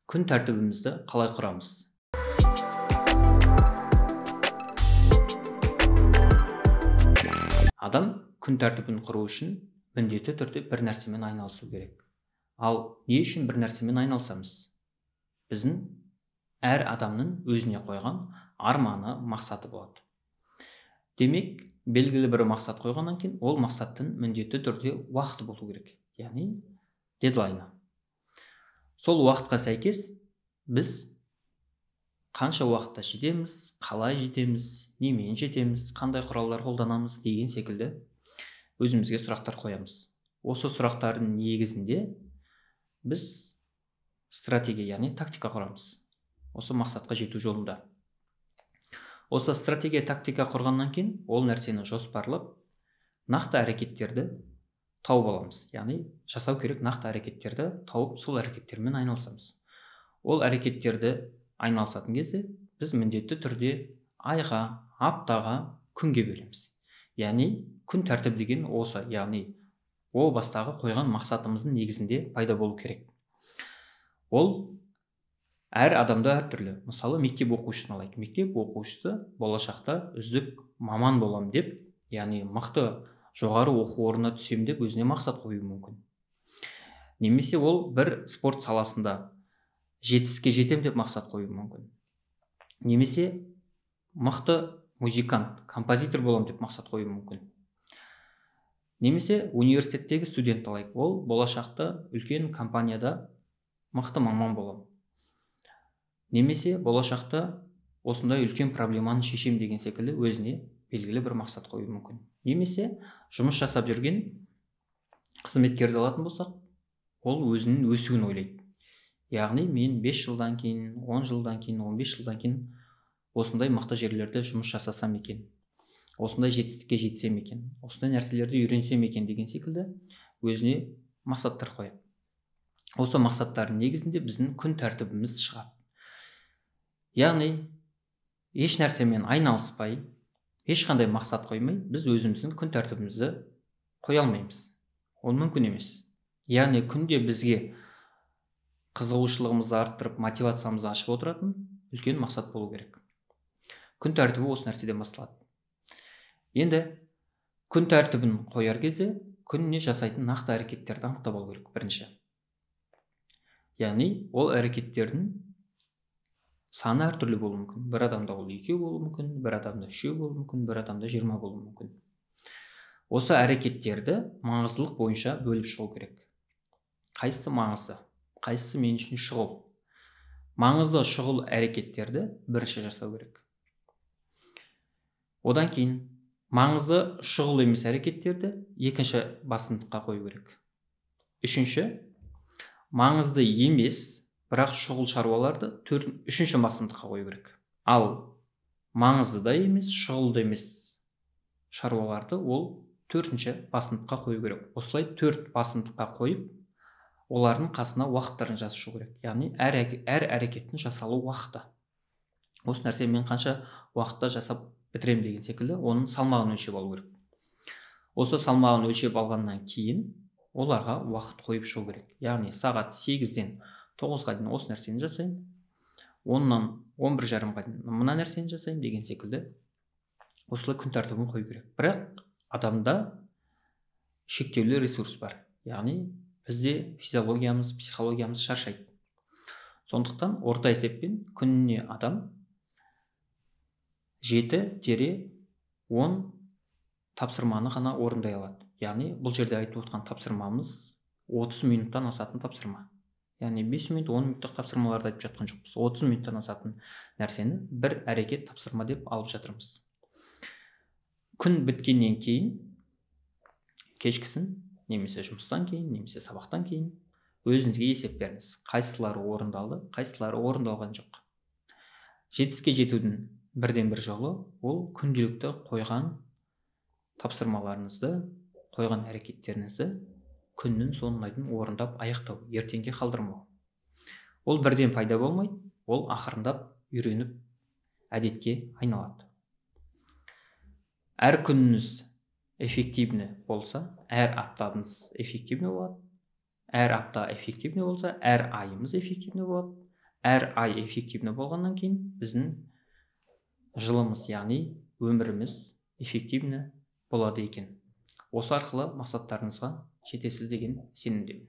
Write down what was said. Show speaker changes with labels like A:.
A: күн тәртібімізді қалай құрамыз? Адам күн тәртібін құру үшін міндетті түрде бір нәрсемен айналысу керек. Ал не үшін бір нәрсемен айналысамыз? Біздің әр адамның өзіне қойған арманы, мақсаты болады. Демек, белгілі бір мақсат қойғаннан кейін, ол мақсаттың міндетті түрде уақыты болу керек. Яғни дедлайны. Сол уақытқа сәйкес біз қанша уақытта жетеміз, қалай жетеміз, немен жетеміз, қандай құралдар қолданамыз деген секілді өзімізге сұрақтар қоямыз. Осы сұрақтардың негізінде біз стратегия, яғни тактика құрамыз. Осы мақсатқа жету жолында. Осы стратегия, тактика құрғаннан кейін ол нәрсені жоспарлап, нақты әрекеттерді тауып аламыз. Яғни жасау керек нақты әрекеттерді тауып, сол әрекеттермен айналысамыз. Ол әрекеттерді айналысатын кезде біз міндетті түрде айға, аптаға, күнге бөлеміз. Яғни күн тәртібі деген осы, яғни о бастағы қойған мақсатымыздың негізінде пайда болу керек. Ол әр адамда әртүрлі. Мысалы, мектеп оқушысын алайық. Мектеп оқушысы болашақта үздік маман болам деп, яғни мықты жоғары оқу орнына түсем деп өзіне мақсат қою мүмкін. Немесе ол бір спорт саласында жетістікке жетем деп мақсат қою мүмкін. Немесе мықты музыкант, композитор болам деп мақсат қою мүмкін. Немесе университеттегі студент алайық. Ол болашақта үлкен компанияда мықты маман болам. Немесе болашақта осындай үлкен проблеманы шешем деген секілді өзіне белгілі бір мақсат қою мүмкін. Немесе жұмыс жасап жүрген қызметкерді алатын болсақ, ол өзінің өсуін ойлайды. Яғни мен 5 жылдан кейін, 10 жылдан кейін, 15 жылдан кейін осындай мықты жерлерде жұмыс жасасам екен, осындай жетістікке жетсем екен, осындай нәрселерді үйренсем екен деген секілді өзіне мақсаттар қояды. Осы мақсаттардың негізінде біздің күн тәртібіміз шығады. Яғни еш нәрсемен айналыспай, ешқандай мақсат қоймай, біз өзіміздің күн тәртібімізді қоя алмаймыз. Ол мүмкін емес. Яғни күнде бізге қызығушылығымызды арттырып, мотивациямызды ашып отыратын үлкен мақсат болу керек. Күн тәртібі осы нәрседен басталады. Енді күн тәртібін қояр кезде күніне жасайтын нақты әрекеттерді анықтап алу керек бірінші. Яғни ол әрекеттердің саны әртүрлі болуы мүмкін. Бір адамда ол 2 болуы мүмкін, бір адамда 3 болуы мүмкін, бір адамда 20 болуы мүмкін. Осы әрекеттерді маңыздылық бойынша бөліп шығу керек. Қайсысы маңызды? Қайсысы мен үшін шұғыл? Маңызды шұғыл әрекеттерді бірінші жасау керек. Одан кейін маңызды шұғыл емес әрекеттерді екінші басымдыққа қою керек. Үшінші, маңызды емес, бірақ шұғыл шаруаларды үшінші басымдыққа қою керек. Ал маңызды да емес, шұғыл да емес шаруаларды ол төртінші басымдыққа қою керек. Осылай 4 басымдыққа қойып, олардың қасына уақыттарын жазышу керек. Яғни әр әрекеттің жасалу уақыты. Осы нәрсе мен қанша уақытта жасап бітірем деген секілді, оның салмағын өлшеп алу керек. Осы салмағын өлшеп алғаннан кейін оларға уақыт қойып шығу керек. Яғни сағат 8-ден 9-ға дейін осы нәрсені жасаймын, 10-нан 11:30-ға дейін мына нәрсені жасаймын деген секілді осылай күн тәртібін қою керек. Бірақ адамда шектеулі ресурс бар. Яғни бізде физиологиямыз, психологиямыз шаршайды. Сондықтан орта есеппен күніне адам 7-10 тапсырманы ғана орындай алады. Яғни бұл жерде айтып отқан тапсырмамыз 30 минуттан асатын тапсырма. Яғни 5 минут, 10 минуттық тапсырмаларды айтып жатқан жоқпыз. 30 минуттан асатын нәрсені бір әрекет тапсырма деп алып жатырмыз. Күн біткеннен кейін, кешкісін, немесе жұмыстан кейін, немесе сабақтан кейін өзіңізге есеп беріңіз. Қайсылары орындалды, қайсылары орындалған жоқ. Жетістікке жетудің бірден бір жолы ол күнделікті қойған тапсырмаларыңызды, қойған әрекеттеріңізді күннің соңына дейін орындап аяқтау, ертеңге қалдырмау. Ол бірден пайда болмайды, ол ақырындап үйреніп әдетке айналады. Әр күніңіз эффективні болса, әр аптаңыз эффективні болады. Әр апта эффективні болса, әр айымыз эффективні болады. әр ай эффективно болғаннан кейін біздің жылымыз, яғни өміріміз эффективно болады екен. Осы арқылы мақсаттарыңызға жетесіз деген сенімдемін.